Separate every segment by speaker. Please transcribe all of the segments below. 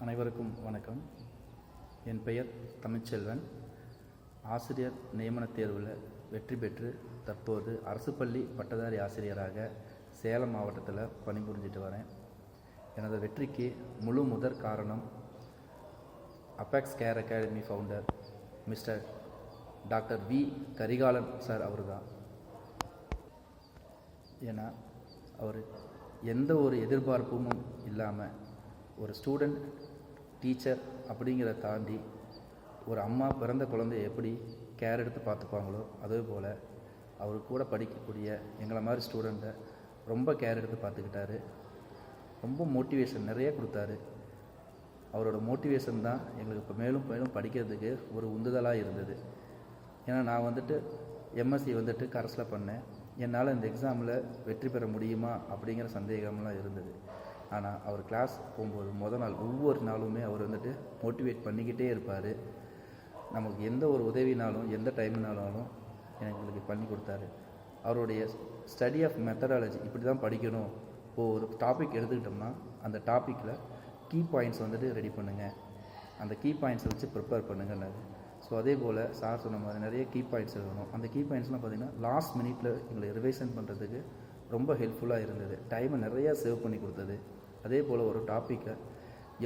Speaker 1: அனைவருக்கும் வணக்கம். என் பெயர் தமிழ்ச்செல்வன். ஆசிரியர் நியமனத் தேர்வில் வெற்றி பெற்று தற்போது அரசு பள்ளி பட்டதாரி ஆசிரியராக சேலம் மாவட்டத்தில் பணிபுரிஞ்சிட்டு வரேன். எனது வெற்றிக்கு முழு முதற் காரணம் apex care academy founder mister doctor V Karikalan sir அவர் தான். ஏன்னா அவர் எந்த ஒரு எதிர்பார்ப்பும் இல்லாமல் ஒரு ஸ்டூடெண்ட் டீச்சர் அப்படிங்கிறத தாண்டி ஒரு அம்மா பிறந்த குழந்தைய எப்படி கேர் எடுத்து பார்த்துப்பாங்களோ அதே போல் அவர் கூட படிக்கக்கூடிய எங்களை மாதிரி ஸ்டூடெண்ட்டை ரொம்ப கேர் எடுத்து பார்த்துக்கிட்டாரு. ரொம்ப மோட்டிவேஷன் நிறைய கொடுத்தாரு. அவரோட மோட்டிவேஷன் தான் எங்களுக்கு இப்போ மேலும் மேலும் படிக்கிறதுக்கு ஒரு உந்துதலாக இருந்தது. ஏன்னா நான் எம்எஸ்சி கரஸில் பண்ணேன். என்னால் இந்த எக்ஸாமில் வெற்றி பெற முடியுமா அப்படிங்கிற சந்தேகம்லாம் இருந்தது. ஆனால் அவர் கிளாஸ் போகும்போது முதல் நாள் ஒவ்வொரு நாளுமே அவர் மோட்டிவேட் பண்ணிக்கிட்டே இருப்பார். நமக்கு எந்த ஒரு உதவினாலும் எந்த டைம்னாலும் எங்களுக்கு பண்ணி கொடுத்தாரு. அவருடைய ஸ்டடி ஆஃப் மெத்தடாலஜி இப்படி தான் படிக்கணும். இப்போது ஒரு டாபிக் எடுத்துக்கிட்டோம்னா அந்த டாப்பிக்கில் கீ பாயிண்ட்ஸ் ரெடி பண்ணுங்கள், அந்த கீ பாயிண்ட்ஸை வச்சு ப்ரிப்பேர் பண்ணுங்கன்னாரு. ஸோ அதே போல் சார் சொன்ன மாதிரி நிறைய கீ பாயிண்ட்ஸ் எழுதணும். அந்த கீ பாயிண்ட்ஸ்லாம் பார்த்திங்கன்னா லாஸ்ட் மினிட்டில் எங்களை ரிவைஷன் பண்ணுறதுக்கு ரொம்ப ஹெல்ப்ஃபுல்லாக இருந்தது. டைமை நிறையா சேவ் பண்ணி கொடுத்தது. அதே போல் ஒரு டாப்பிக்கை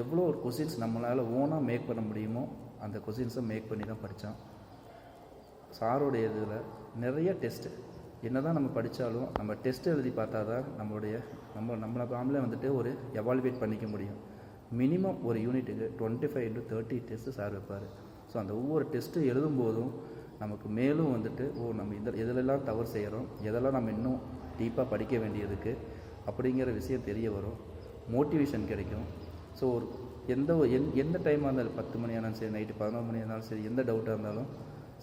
Speaker 1: எவ்வளோ ஒரு கொஷின்ஸ் நம்மளால் ஓனாக மேக் பண்ண முடியுமோ அந்த கொஷின்ஸை மேக் பண்ணி தான் படித்தோம். சாரோடைய இதில் நிறைய டெஸ்ட்டு என்ன தான் நம்ம படித்தாலும் நம்ம டெஸ்ட் எழுதி பார்த்தா தான் நம்மளை நாமளே ஒரு எவாலுவேட் பண்ணிக்க முடியும். மினிமம் ஒரு யூனிட்டுக்கு 25 to 30 டெஸ்ட்டு சார் வைப்பார். ஸோ அந்த ஒவ்வொரு டெஸ்ட்டு எழுதும்போதும் நமக்கு மேலும் நம்ம எதிலெல்லாம் தவறு செய்கிறோம், எதெல்லாம் நம்ம இன்னும் டீப்பாக படிக்க வேண்டியதுக்கு அப்படிங்கிற விஷயம் தெரிய வரும். மோட்டிவேஷன் கிடைக்கும். ஸோ எந்த டைமாக இருந்தாலும் 10 மணி ஆனாலும் சரி, நைட்டு 11 மணி ஆனாலும் சரி, எந்த டவுட்டாக இருந்தாலும்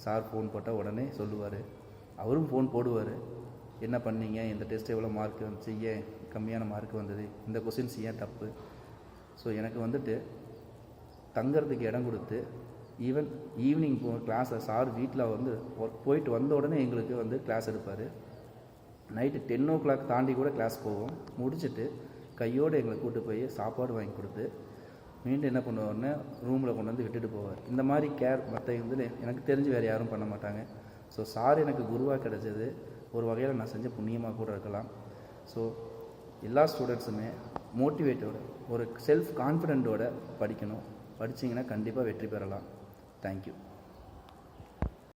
Speaker 1: சார் ஃபோன் போட்டால் உடனே சொல்லுவார். அவரும் ஃபோன் போடுவார். என்ன பண்ணீங்க, இந்த டெஸ்ட் எவ்வளோ மார்க் வந்துச்சு, ஏன் கம்மியான மார்க் வந்தது, இந்த கொஷின்ஸ் ஏன் தப்பு. ஸோ எனக்கு தங்கிறதுக்கு இடம் கொடுத்து ஈவன் ஈவினிங் கிளாஸில் சார் வீட்டில் ஒர்க் போயிட்டு வந்த உடனே எங்களுக்கு கிளாஸ் எடுப்பார். நைட்டு 10 o'clock தாண்டி கூட கிளாஸ் போவோம். முடிச்சுட்டு கையோடு எங்களை கூப்பிட்டு போய் சாப்பாடு வாங்கி கொடுத்து மீண்டும் என்ன பண்ணுவார்னா ரூமில் கொண்டு விட்டுட்டு போவார். இந்த மாதிரி கேர் மற்ற எனக்கு தெரிஞ்சு வேறு யாரும் பண்ண மாட்டாங்க. ஸோ சார் எனக்கு குருவாக கிடைச்சது ஒரு வகையில் நான் செஞ்ச புண்ணியமாக கூட இருக்கலாம். ஸோ எல்லா ஸ்டூடெண்ட்ஸுமே மோட்டிவேட்டோட ஒரு செல்ஃப் கான்ஃபிடென்ட்டோட படிக்கணும். படிச்சிங்கன்னா கண்டிப்பாக வெற்றி பெறலாம். தேங்க்யூ.